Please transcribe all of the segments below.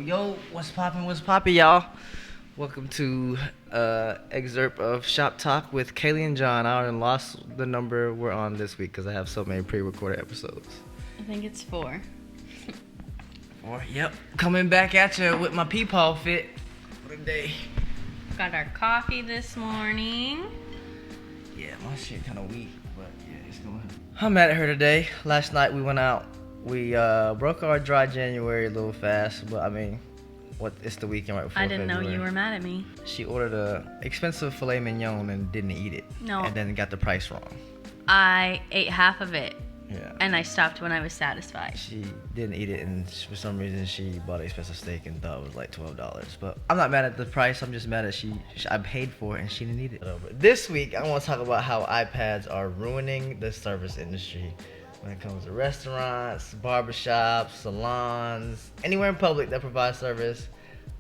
Yo, what's poppin', y'all? Welcome to excerpt of Shop Talk with Kaylee and John. I already lost the number we're on this week because I have so many pre-recorded episodes. I think it's 4. 4, yep. Coming back at you with my peepaw fit for the day. Got our coffee this morning. Yeah, my shit kind of weak, but yeah, it's going. I'm mad at her today. Last night we went out. We broke our dry January a little fast, but I mean, it's the weekend right before I didn't February. know you were mad at me. She ordered a expensive filet mignon and didn't eat it. No. And then got the price wrong. I ate half of it. Yeah. And I stopped when I was satisfied. She didn't eat it, and for some reason she bought an expensive steak and thought it was like $12. But I'm not mad at the price. I'm just mad at I paid for it and she didn't eat it. This week I want to talk about how iPads are ruining the service industry. When it comes to restaurants, barbershops, salons, anywhere in public that provides service,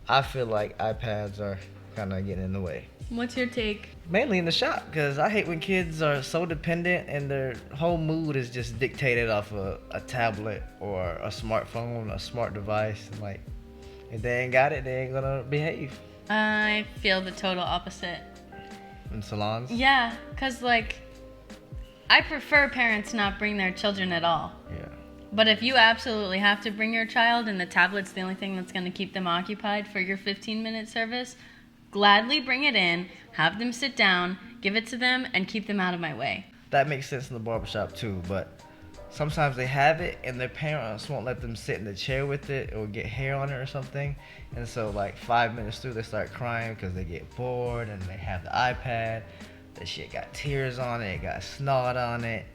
I feel like iPads are kind of getting in the way. What's your take? Mainly in the shop, because I hate when kids are so dependent and their whole mood is just dictated off a tablet or a smartphone, a smart device. Like, if they ain't got it, they ain't gonna behave. I feel the total opposite. In salons? Yeah, because I prefer parents not bring their children at all. Yeah. But if you absolutely have to bring your child and the tablet's the only thing that's going to keep them occupied for your 15-minute service, gladly bring it in, have them sit down, give it to them, and keep them out of my way. That makes sense in the barbershop too, but sometimes they have it and their parents won't let them sit in the chair with it or get hair on it or something. And so 5 minutes through, they start crying because they get bored and they have the iPad. That shit got tears on it, got snot on it,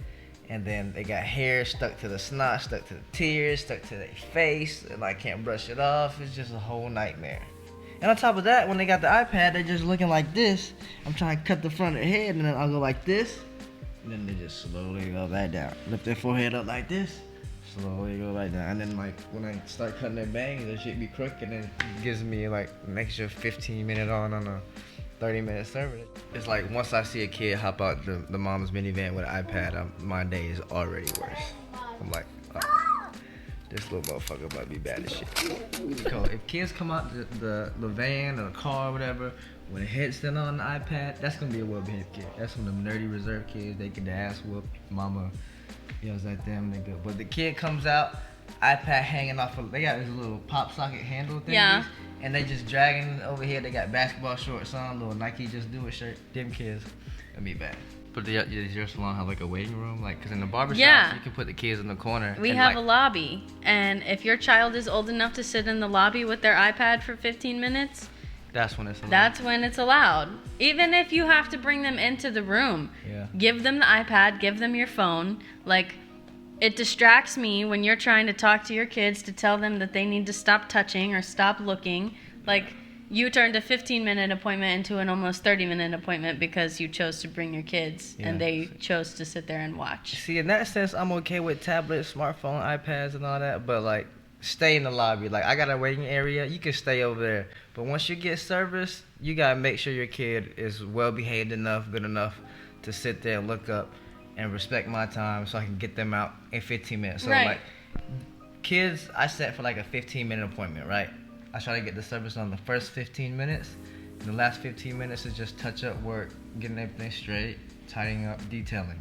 and then they got hair stuck to the snot, stuck to the tears, stuck to their face, and I can't brush it off. It's just a whole nightmare. And on top of that, when they got the iPad, they're just looking like this. I'm trying to cut the front of their head, and then I'll go like this, and then they just slowly go back down. Lift their forehead up like this, slowly go back down. And then when I start cutting their bangs, the shit be crooked, and then it gives me an extra 15-minute on a 30-minute service. It's like once I see a kid hop out the mom's minivan with an iPad, my day is already worse. I'm like, oh, this little motherfucker might be bad as shit. If kids come out the van or the car or whatever, with a headset on the iPad, that's gonna be a well-behaved kid. That's one of them nerdy reserve kids. They get their ass whooped. Mama yells at them. They go. But the kid comes out, iPad hanging off. They got this little pop socket handle thing. Yeah. And they just dragging over here. They got basketball shorts on, little Nike Just Do It shirt. Them kids, that'd be bad. But does your salon have a waiting room? Because in the barbershop, you can put the kids in the corner. We have a lobby. And if your child is old enough to sit in the lobby with their iPad for 15 minutes, that's when it's allowed. That's when it's allowed. Even if you have to bring them into the room, give them the iPad, give them your phone. It distracts me when you're trying to talk to your kids to tell them that they need to stop touching or stop looking. You turned a 15-minute appointment into an almost 30-minute appointment because you chose to bring your kids and they chose to sit there and watch. See, in that sense, I'm okay with tablets, smartphone, iPads, and all that, but stay in the lobby. I got a waiting area, you can stay over there. But once you get service, you gotta make sure your kid is well behaved enough, good enough to sit there and look up and respect my time so I can get them out in 15 minutes. So kids, I set for a 15-minute appointment, right? I try to get the service on the first 15 minutes. And the last 15 minutes is just touch-up work, getting everything straight, tidying up, detailing.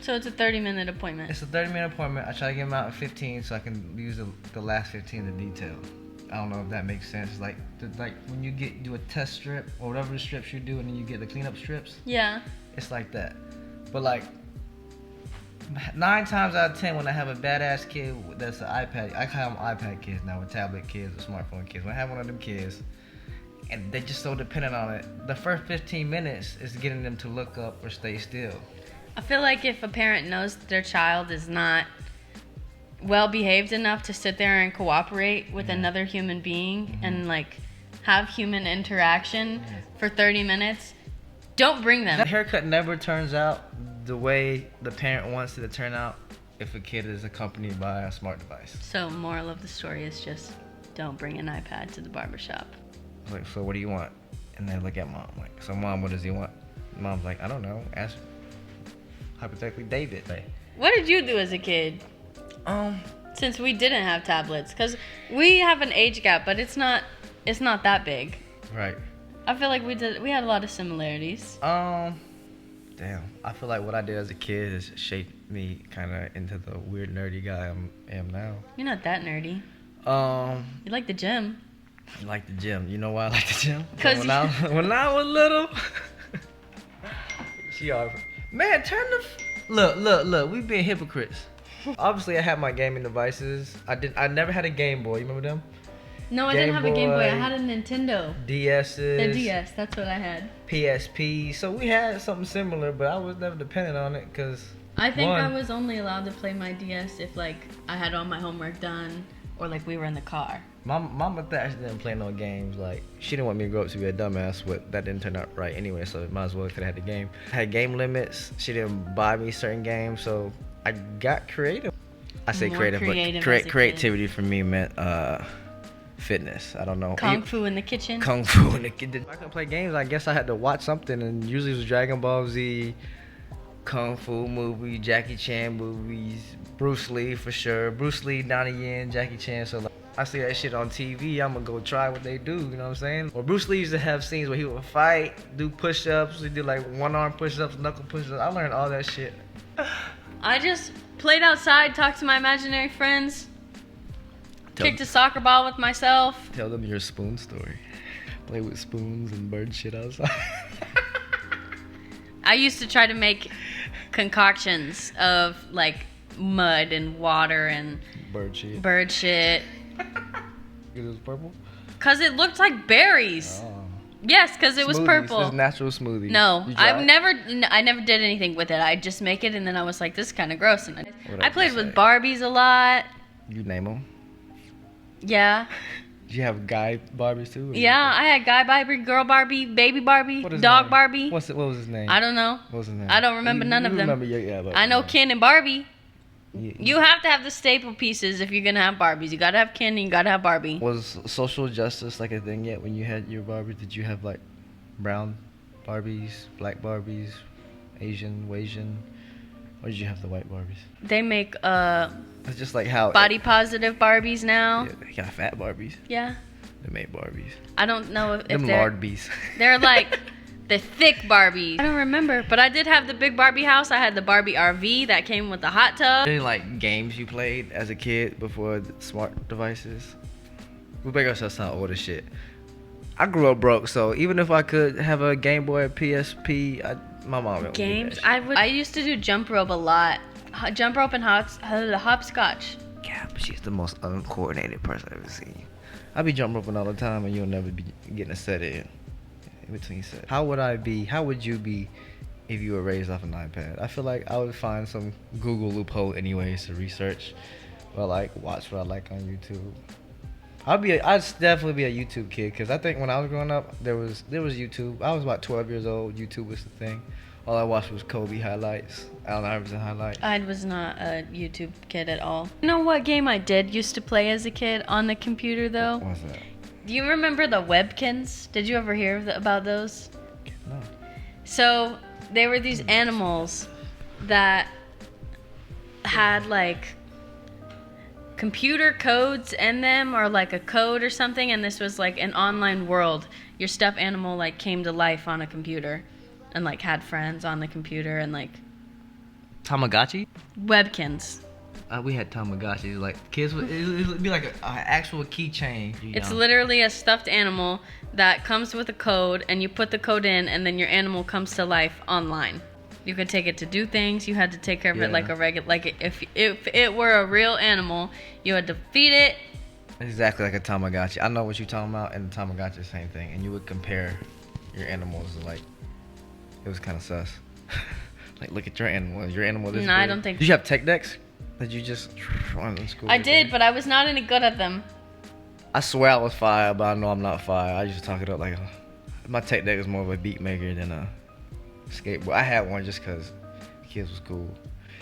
So it's a 30-minute appointment. It's a 30-minute appointment. I try to get them out in 15 so I can use the last 15 to detail. I don't know if that makes sense. When you do a test strip or whatever the strips you do, and then you get the cleanup strips. Yeah. It's like that. But 9 times out of 10, when I have a badass kid that's an iPad, I call them iPad kids now, with tablet kids or smartphone kids. When I have one of them kids, and they're just so dependent on it, the first 15 minutes is getting them to look up or stay still. I feel like if a parent knows that their child is not well behaved enough to sit there and cooperate with another human being and have human interaction for 30 minutes, don't bring them. The haircut never turns out the way the parent wants it to turn out if a kid is accompanied by a smart device. So moral of the story is just don't bring an iPad to the barbershop. So what do you want? And they look at mom so mom, what does he want? Mom's I don't know. Ask hypothetically David. What did you do as a kid? since we didn't have tablets, because we have an age gap, but it's not that big. Right. I feel like we had a lot of similarities. Damn. I feel like what I did as a kid has shaped me kind of into the weird nerdy guy I am now. You're not that nerdy. You like the gym. I like the gym. You know why I like the gym? Because when I was little, she already. Man, turn the. Look. We being hypocrites. Obviously, I had my gaming devices. I never had a Game Boy. You remember them? No, I didn't have a Game Boy. I had a Nintendo. DS's. The DS. That's what I had. PSP. So we had something similar, but I was never dependent on it because. I think I was only allowed to play my DS if like I had all my homework done or like we were in the car. My mama actually didn't play no games. Like, she didn't want me to grow up to be a dumbass, but that didn't turn out right anyway, so might as well could have had the game. I had game limits. She didn't buy me certain games, so I got creative. I say creative, but creativity for me meant fitness. I don't know. Kung Fu in the kitchen. Kung Fu in the kitchen. If I couldn't play games, I guess I had to watch something, and usually it was Dragon Ball Z, Kung Fu movie, Jackie Chan movies, Bruce Lee for sure. Bruce Lee, Donnie Yen, Jackie Chan, so like, I see that shit on TV, I'm gonna go try what they do, you know what I'm saying? Or Bruce Lee used to have scenes where he would fight, do push-ups, he did like one-arm push-ups, knuckle push-ups. I learned all that shit. I just played outside, talked to my imaginary friends, kicked a soccer ball with myself. Tell them your spoon story. Play with spoons and bird shit outside. I used to try to make concoctions of like mud and water and bird shit. It was purple? Cause it looked like berries. Oh. Yes, cause it was purple. It's natural smoothie. No, I never did anything with it. I just make it, and then I was like, this is kind of gross. And I played with Barbies a lot. You name them? Yeah. Did you have guy Barbies too? Yeah, I had guy Barbie, girl Barbie, baby Barbie, dog name? Barbie. What was his name? I don't know. What was his name? I don't remember none of them. But I know Ken and Barbie. Yeah. You have to have the staple pieces if you're gonna have Barbies. You gotta have Ken and you gotta have Barbie. Was social justice like a thing yet when you had your Barbie? Did you have like brown Barbies, black Barbies, Asian, or did you have the white Barbies? They make It's just like how body positive Barbies now. Yeah, they got fat Barbies. Yeah. They made Barbies. I don't know if them they're lard bees. They're like the thick Barbies. I don't remember, but I did have the big Barbie house. I had the Barbie RV that came with the hot tub. Any like games you played as a kid before the smart devices? We make ourselves sound old as shit. I grew up broke, so even if I could have a Game Boy or PSP, my mom would games. I used to do jump rope a lot. Jump rope and hopscotch. Yeah, but she's the most uncoordinated person I've ever seen. I be jump roping all the time, and you'll never be getting a set in between sets. How would you be if you were raised off an iPad? I feel like I would find some Google loophole anyways to research, or like watch what I like on YouTube. I'd definitely be a YouTube kid, because I think when I was growing up, there was YouTube. I was about 12 years old. YouTube was the thing. All I watched was Kobe highlights, Allen Iverson highlights. I was not a YouTube kid at all. You know what game I did used to play as a kid on the computer though? What was that? Do you remember the Webkins? Did you ever hear about those? No. So they were these animals that had like computer codes in them, or like a code or something, and this was like an online world. Your stuffed animal like came to life on a computer and like had friends on the computer and like Tamagotchi? Webkins. We had Tamagotchis. Like kids would it'd be like an actual keychain. It's literally a stuffed animal that comes with a code, and you put the code in, and then your animal comes to life online. You could take it to do things. You had to take care of it like a regular, like if it were a real animal, you had to feed it. Exactly like a Tamagotchi. I know what you're talking about, and the Tamagotchi the same thing. And you would compare your animals, like it was kind of sus. Like, look at your animal. Is your animal this No, big? I don't think. Did you have tech decks? Did you just run in school? I did, but I was not any good at them. I swear I was fire, but I know I'm not fire. I used to talk it up like my tech deck was more of a beat maker than a skateboard. I had one just because kids was cool,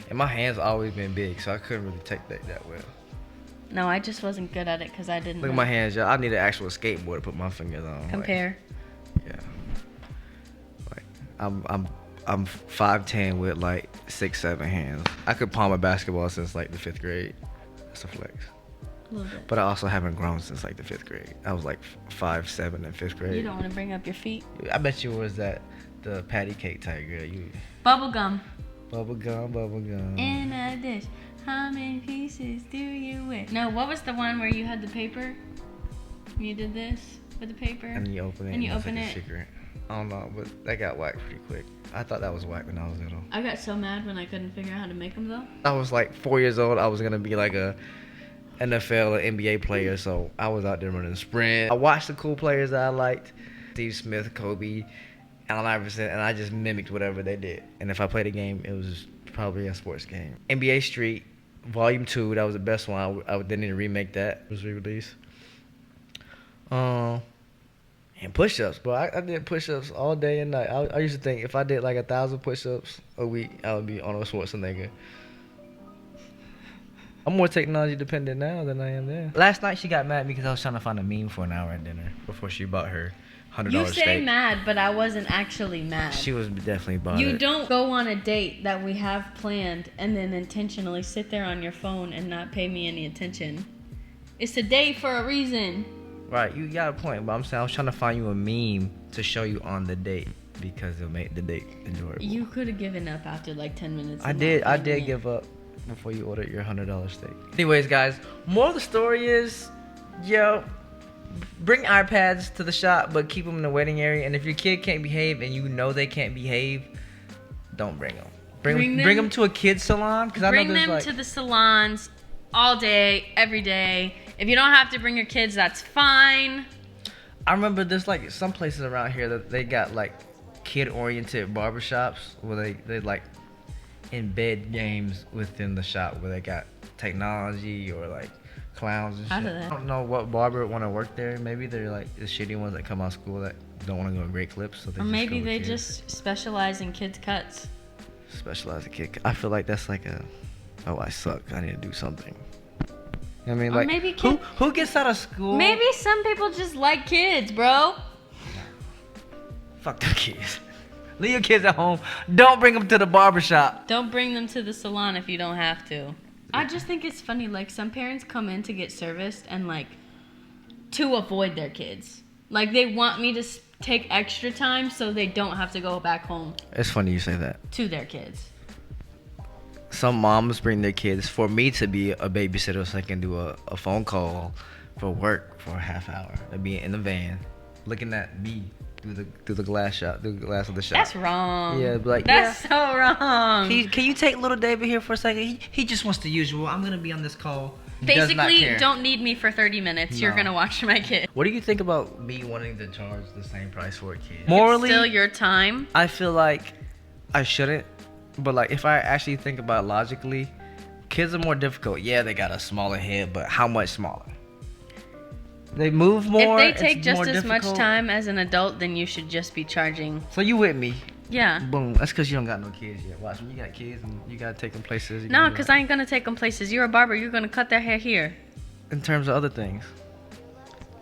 and my hands always been big, so I couldn't really tech deck that well. No, I just wasn't good at it because I didn't. Look at my hands, y'all. I need an actual skateboard to put my fingers on. Compare. Like, yeah. Like I'm 5'10" with like 6-7 hands. I could palm a basketball since like the 5th grade. That's a flex. A little bit. But I also haven't grown since like the 5th grade. I was like 5'7" in 5th grade. You don't want to bring up your feet? I bet you was the patty cake type girl. Bubble gum. Bubble gum. In a dish. How many pieces do you wish? No, what was the one where you had the paper? You did this with the paper? And you open it. And you it's open like it. A secret. I don't know, but that got whacked pretty quick. I thought that was whack when I was little. I got so mad when I couldn't figure out how to make them though. I was like 4 years old. I was gonna be like a NFL or NBA player, so I was out there running sprint. I watched the cool players that I liked, Steve Smith, Kobe, Allen Iverson, and I just mimicked whatever they did. And if I played a game, it was probably a sports game. NBA Street, Volume 2, that was the best one. They need to remake that. It was re-released. And push-ups, bro. I did push-ups all day and night. I used to think if I did like 1,000 push-ups a week, I would be Arnold Schwarzenegger. I'm more technology dependent now than I am then. Last night she got mad at me because I was trying to find a meme for an hour at dinner before she bought her $100 You steak. say mad, but I wasn't actually mad. She was definitely bothered. You don't go on a date that we have planned and then intentionally sit there on your phone and not pay me any attention. It's a date for a reason. Right, you got a point, but I'm saying I was trying to find you a meme to show you on the date because it'll make the date enjoyable. You could have given up after like 10 minutes. I did give up before you ordered your $100 steak. Anyways, guys, more of the story is, bring iPads to the shop, but keep them in the waiting area. And if your kid can't behave and you know they can't behave, don't bring them. Bring them to a kid's salon. Bring them to the salons all day, every day. If you don't have to bring your kids, that's fine. I remember there's like some places around here that they got like kid-oriented barbershops where they like embed games within the shop where they got technology or like clowns and shit. I don't know what barber would want to work there. Maybe they're like the shitty ones that come out of school that don't want to go in great clips. So or maybe they just specialize in kids' cuts. Specialize in kid. I feel like that's like I suck. I need to do something. I mean, or like, maybe who gets out of school? Maybe some people just like kids, bro. Fuck the kids. Leave your kids at home. Don't bring them to the barbershop. Don't bring them to the salon if you don't have to. I just think it's funny, like, some parents come in to get serviced and, like, to avoid their kids. Like, they want me to take extra time so they don't have to go back home. It's funny you say that. To their kids. Some moms bring their kids for me to be a babysitter so I can do a phone call for work for a half hour. I'd be in the van looking at me through the glass of the shop. That's wrong. Yeah, like that's so wrong. Can you take little David here for a second? He just wants the usual. I'm gonna be on this call. Basically, don't need me for 30 minutes. No. You're gonna watch my kid. What do you think about me wanting to charge the same price for a kid? Morally, it's still your time. I feel like I shouldn't. But like if I actually think about it logically, kids are more difficult. Yeah, they got a smaller head, but how much smaller? They move more. If they take just as much time as an adult, then you should just be charging. So you with me? Yeah. Boom. That's because you don't got no kids yet. Watch, when you got kids and you gotta take them places. No, because I ain't gonna take them places. You're a barber. You're gonna cut their hair here. In terms of other things.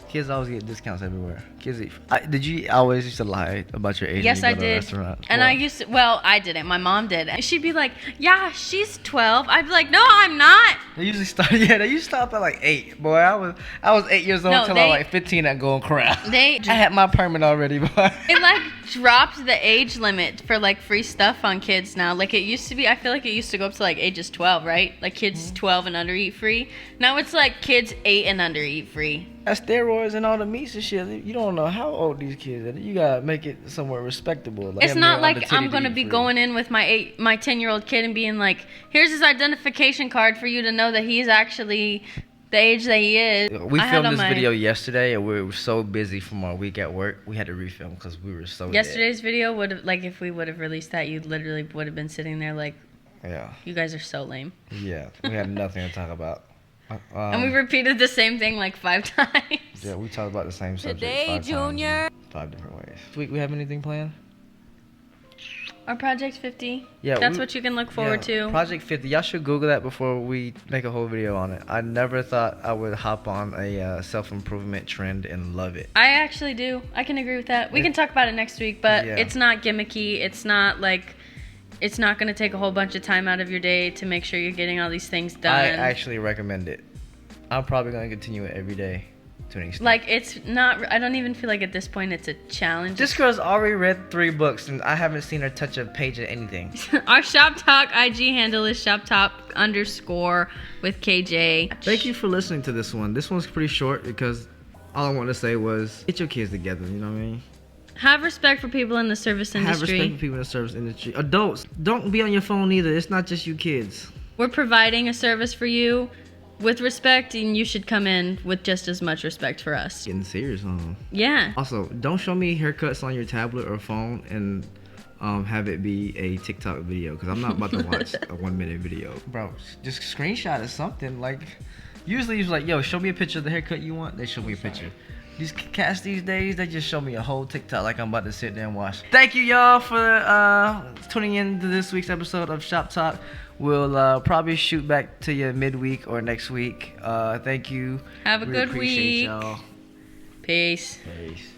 Kids always get discounts everywhere. Kids eat. Did you always used to lie about your age? Yes, I did. And I used to. Well, I didn't. My mom did. And she'd be like, "Yeah, she's 12." I'd be like, "No, I'm not." They usually start. Yeah, they used to stop at like 8. Boy, I was 8 years old until I was like 15 at Golden Corral. I had my permit already, boy. It like dropped the age limit for like free stuff on kids now. Like it used to be. I feel like it used to go up to like ages 12, right? Like kids 12 and under eat free. Now it's like kids 8 and under eat free. That steroids and all the meats and shit. You don't know how old these kids are. You gotta make it somewhere respectable. Like, it's not like I'm gonna be going in with my 10-year-old kid and being like, "Here's his identification card for you to know that he's actually the age that he is." We filmed this video yesterday, and we were so busy from our week at work. We had to refilm because we were so. Yesterday's video would have, like, if we would have released that, you literally would have been sitting there like, "Yeah, you guys are so lame." Yeah, we had nothing to talk about. And we repeated the same thing like 5 times. Yeah, we talked about the same subject Today, 5 Junior. times, 5 different ways. This week we have anything planned? Our Project 50. Yeah, that's what you can look forward to. Project 50. Y'all should Google that before we make a whole video on it. I never thought I would hop on a self-improvement trend and love it. I actually do. I can agree with that. We can talk about it next week, but it's not gimmicky. It's not like it's not going to take a whole bunch of time out of your day to make sure you're getting all these things done. I actually recommend it. I'm probably going to continue it every day to an extent. Like, it's not, I don't even feel like at this point it's a challenge. This girl's already read 3 books, and I haven't seen her touch a page of anything. Our ShopTalk IG handle is ShopTalk_ with KJ. Thank you for listening to this one. This one's pretty short because all I wanted to say was get your kids together, you know what I mean? Have respect for people in the service industry. Have respect for people in the service industry. Adults, don't be on your phone either. It's not just you kids. We're providing a service for you with respect, and you should come in with just as much respect for us. Getting serious, huh? Yeah. Also, don't show me haircuts on your tablet or phone and have it be a TikTok video, because I'm not about to watch a 1-minute video. Bro, just screenshot or something. Like, usually it's like, yo, show me a picture of the haircut you want. They show me a picture. These cats these days, they just show me a whole TikTok like I'm about to sit there and watch. Thank you, y'all, for tuning in to this week's episode of Shop Talk. We'll probably shoot back to you midweek or next week. Thank you. Have a good appreciate week. Y'all. Peace. Peace.